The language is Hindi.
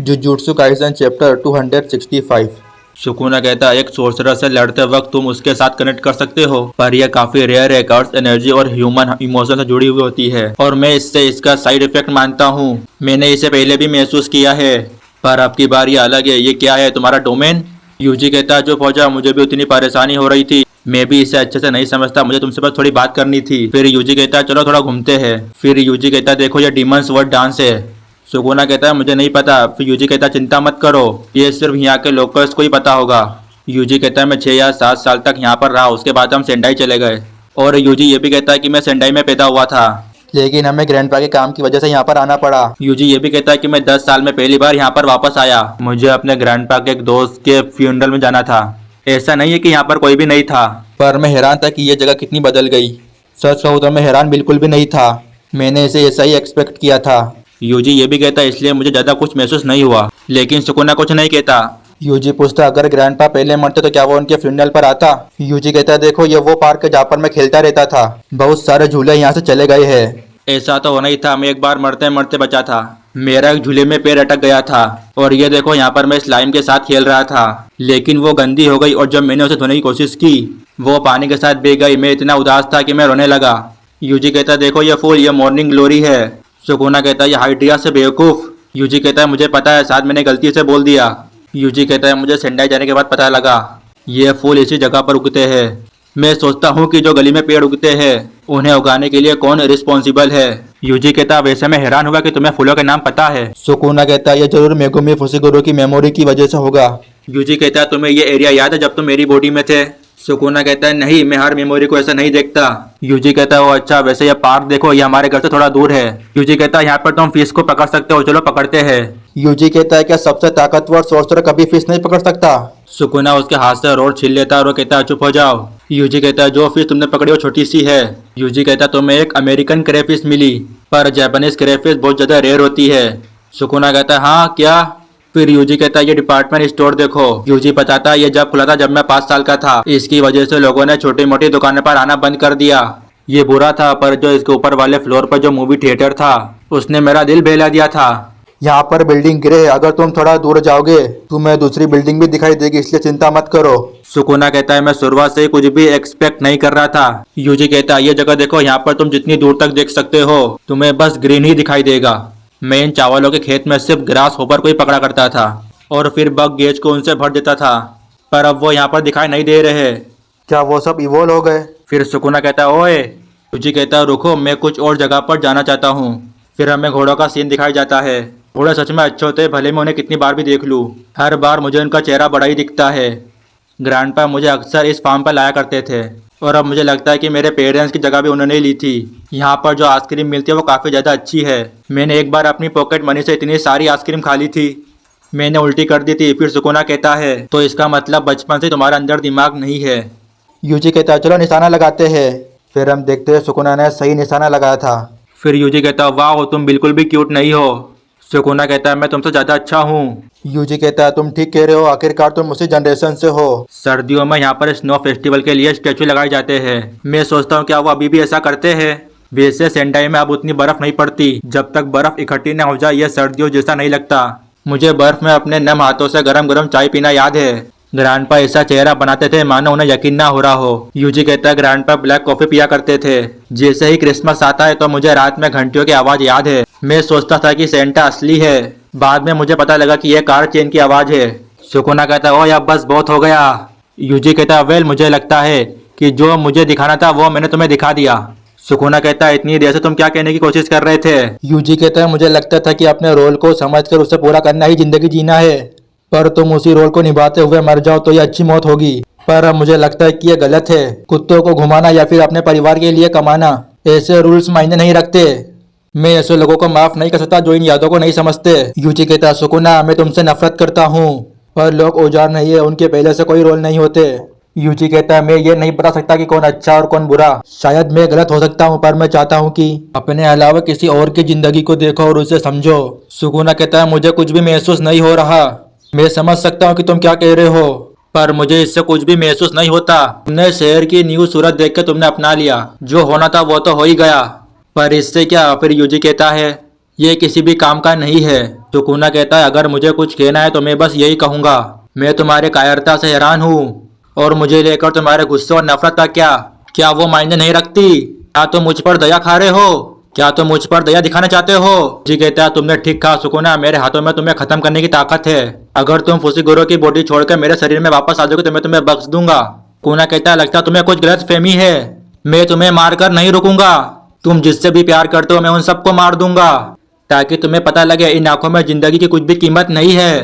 Jujutsu Kaisen chapter 265। सुकुना कहता है एक सोर्सरर से लड़ते वक्त तुम उसके साथ कनेक्ट कर सकते हो, पर यह काफी रेयर है। अर्थ एनर्जी और ह्यूमन इमोशन से जुड़ी हुई होती है और मैं इसका साइड इफेक्ट मानता हूँ। मैंने इसे पहले भी महसूस किया है, पर अब की बार ये अलग है। ये क्या है तुम्हारा डोमेन? यूजी कहता है जो पहुंचा, मुझे भी उतनी परेशानी हो रही थी। मैं भी इसे अच्छे से नहीं समझता, मुझे तुमसे बस थोड़ी बात करनी थी। फिर यूजी कहता है चलो थोड़ा घूमते हैं। फिर यूजी कहता है देखो ये डीमंस वर्ड डांस है। सुकुना कहता है मुझे नहीं पता। फिर यूजी कहता है चिंता मत करो, ये सिर्फ यहाँ के लोकल्स को ही पता होगा। यूजी कहता है मैं 6 या 7 साल तक यहाँ पर रहा, उसके बाद हम सेंडाई चले गए। और यूजी ये भी कहता है कि मैं सेंडाई में पैदा हुआ था, लेकिन हमें ग्रैंडपा के काम की वजह से यहाँ पर आना पड़ा। यूजी ये भी कहता है कि मैं 10 साल में पहली बार यहाँ पर वापस आया। मुझे अपने ग्रैंडपा के एक दोस्त के फ्यूनरल में जाना था। ऐसा नहीं है कि यहाँ पर कोई भी नहीं था, पर मैं हैरान था कि ये जगह कितनी बदल गई। सच कहूँ तो मैं हैरान बिल्कुल भी नहीं था, मैंने इसे ऐसा ही एक्सपेक्ट किया था। यूजी ये भी कहता है इसलिए मुझे ज्यादा कुछ महसूस नहीं हुआ, लेकिन सुकुना कुछ नहीं कहता। यूजी पूछता अगर ग्रैंडपा पहले मरते तो क्या वो उनके फ्यूनरल पर आता? यूजी कहता है देखो ये वो पार्क है जहाँ पर मैं खेलता रहता था, बहुत सारे झूले यहाँ से चले गए हैं। ऐसा तो होना ही था, मैं एक बार मरते मरते बचा था। मेरा एक झूले में पैर अटक गया था और ये देखो यहाँ पर मैं स्लाइम के साथ खेल रहा था, लेकिन वो गंदी हो गई और जब मैंने उसे धोने की कोशिश की वो पानी के साथ भीग गई। मैं इतना उदास था कि मैं रोने लगा। यूजी कहता है देखो ये फूल, ये मॉर्निंग ग्लोरी है। सुकुना कहता है ये हाइड्रिया से बेवकूफ। यूजी कहता है मुझे पता है, शायद मैंने गलती से बोल दिया। यूजी कहता है मुझे सेंडाई जाने के बाद पता लगा ये फूल इसी जगह पर उगते हैं। मैं सोचता हूँ कि जो गली में पेड़ उगते हैं उन्हें उगाने के लिए कौन रिस्पॉन्सिबल है। यूजी कहता है वैसे मैं हैरान हुआ कि तुम्हें फूलों के नाम पता है। सुकुना कहता है ये जरूर मेगुमी फुशिगुरु की मेमोरी की वजह से होगा। यूजी कहता है तुम्हें ये एरिया याद है जब तुम मेरी बॉडी में थे? सुकुना कहता है नहीं, मैं हर मेमोरी को ऐसा नहीं देखता। यूजी कहता है वो अच्छा, वैसे ये पार्क देखो, ये हमारे घर से थोड़ा दूर है। यूजी कहता है यहाँ पर तुम फिश को पकड़ सकते हो, चलो पकड़ते हैं। यूजी कहता है क्या सबसे ताकतवर सोर्सरर कभी फिश नहीं पकड़ सकता? सुकुना उसके हाथ से रोड छीन लेता है और वो कहता है चुप हो जाओ। यूजी कहता है जो फिश तुमने पकड़ी वो छोटी सी है। यूजी कहता है तुम्हें एक अमेरिकन क्रेफिश मिली, पर जापानीज क्रेफिश बहुत ज्यादा रेयर होती है। सुकुना कहता है हाँ क्या? फिर यूजी कहता है ये डिपार्टमेंट स्टोर देखो। यूजी बताता है ये जब खुला था जब मैं 5 साल का था, इसकी वजह से लोगों ने छोटी मोटी दुकानों पर आना बंद कर दिया। ये बुरा था, पर जो इसके ऊपर वाले फ्लोर पर जो मूवी थिएटर था उसने मेरा दिल बहला दिया था। यहाँ पर बिल्डिंग गिरे, अगर तुम थोड़ा दूर जाओगे तुम्हें दूसरी बिल्डिंग भी दिखाई देगी, इसलिए चिंता मत करो। सुकुना कहता है मैं शुरुआत से ही कुछ भी एक्सपेक्ट नहीं कर रहा था। यूजी कहता है ये जगह देखो, यहाँ पर तुम जितनी दूर तक देख सकते हो तुम्हें बस ग्रीन ही दिखाई देगा। मैं इन चावलों के खेत में सिर्फ ग्रास होपर को ही पकड़ा करता था और फिर बग गेज को उनसे भर देता था, पर अब वो यहाँ पर दिखाई नहीं दे रहे। क्या वो सब इवोल्व हो गए? फिर सुकुना कहता है ओए। यूजी कहता है रुको, मैं कुछ और जगह पर जाना चाहता हूँ। फिर हमें घोड़ों का सीन दिखाई जाता है। घोड़े सच में अच्छे होते, भले मैं उन्हें कितनी बार भी देख लूँ, हर बार मुझे उनका चेहरा बड़ा ही दिखता है। ग्रैंडपा मुझे अक्सर इस फार्म पर लाया करते थे और अब मुझे लगता है कि मेरे पेरेंट्स की जगह भी उन्होंने ली थी। यहाँ पर जो आइसक्रीम मिलती है वो काफ़ी ज़्यादा अच्छी है। मैंने एक बार अपनी पॉकेट मनी से इतनी सारी आइसक्रीम खा ली थी, मैंने उल्टी कर दी थी। फिर सुकुना कहता है तो इसका मतलब बचपन से तुम्हारा अंदर दिमाग नहीं है। यूजी कहता है चलो निशाना लगाते हैं। फिर हम देखते हैं सुकुना ने सही निशाना लगाया था। फिर यूजी कहता है वाह तुम बिल्कुल भी क्यूट नहीं हो। सुकुना कहता है मैं तुमसे ज़्यादा अच्छा हूँ। यूजी कहता है तुम ठीक कह रहे हो, आखिरकार तुम उसी जनरेशन से हो। सर्दियों में यहाँ पर स्नो फेस्टिवल के लिए स्टैचू लगाए जाते हैं। मैं सोचता हूँ क्या वो अभी भी ऐसा करते हैं? वैसे सेंडाई में अब उतनी बर्फ नहीं पड़ती, जब तक बर्फ इकट्ठी न हो जाए यह सर्दियों जैसा नहीं लगता। मुझे बर्फ में अपने नम हाथों से गरम गरम चाय पीना याद है। ग्रैंडपा ऐसा चेहरा बनाते थे मानो उन्हें यकीन ना हो रहा हो। यूजी कहता है ग्रैंडपा ब्लैक कॉफी पिया करते थे। जैसे ही क्रिसमस आता है तो मुझे रात में घंटियों की आवाज याद है। मैं सोचता था कि सेंटा असली है, बाद में मुझे पता लगा कि यह कार चेन की आवाज है। सुकुना कहता है ओ अब बस बहुत हो गया। यूजी कहता है वेल मुझे लगता है कि जो मुझे दिखाना था वो मैंने तुम्हें दिखा दिया। सुकुना कहता है इतनी देर से तुम क्या कहने की कोशिश कर रहे थे? यूजी कहता है मुझे लगता था कि अपने रोल को समझकर उसे पूरा करना ही जिंदगी जीना है, पर तुम उसी रोल को निभाते हुए मर जाओ तो यह अच्छी मौत होगी। पर अब मुझे लगता है कि यह गलत है। कुत्तों को घुमाना या फिर अपने परिवार के लिए कमाना, ऐसे रूल्स मायने नहीं रखते। मैं ऐसे लोगों को माफ नहीं कर सकता जो इन यादों को नहीं समझते। यूजी कहता है सुकुना मैं तुमसे नफरत करता हूँ, पर लोग औजार नहीं है, उनके पहले से कोई रोल नहीं होते। यूजी कहता है मैं ये नहीं बता सकता कि कौन अच्छा और कौन बुरा, शायद मैं गलत हो सकता हूँ, पर मैं चाहता हूँ कि अपने अलावा किसी और की जिंदगी को देखो और उसे समझो। सुकुना कहता है मुझे कुछ भी महसूस नहीं हो रहा। मैं समझ सकता हूँ कि तुम क्या कह रहे हो, पर मुझे इससे कुछ भी महसूस नहीं होता। तुमने शहर की न्यू सूरत देख के तुमने अपना लिया, जो होना था वो तो हो ही गया, पर इससे क्या? फिर यूजी कहता है ये किसी भी काम का नहीं है। सुकुना कहता है अगर मुझे कुछ कहना है तो मैं बस यही कहूंगा, मैं तुम्हारे कायरता से हैरान हूँ और मुझे लेकर तुम्हारे गुस्से और नफरत का क्या वो मायने नहीं रखती? क्या तुम मुझ पर दया खा रहे हो? क्या तुम मुझ पर दया दिखाना चाहते हो? जी कहता है तुमने ठीक कहा सुकुना, मेरे हाथों में तुम्हें खत्म करने की ताकत है। अगर तुम फुसिगुरो की बॉडी छोड़कर मेरे शरीर में वापस आ जाओगे तो मैं तुम्हें बख्श दूंगा। सुकुना कहता है लगता तुम्हें कुछ गलत फहमी है, मैं तुम्हें मारकर नहीं रुकूंगा। तुम जिससे भी प्यार करते हो मैं उन सबको मार दूंगा ताकि तुम्हें पता लगे इन आंखों में जिंदगी की कुछ भी कीमत नहीं है।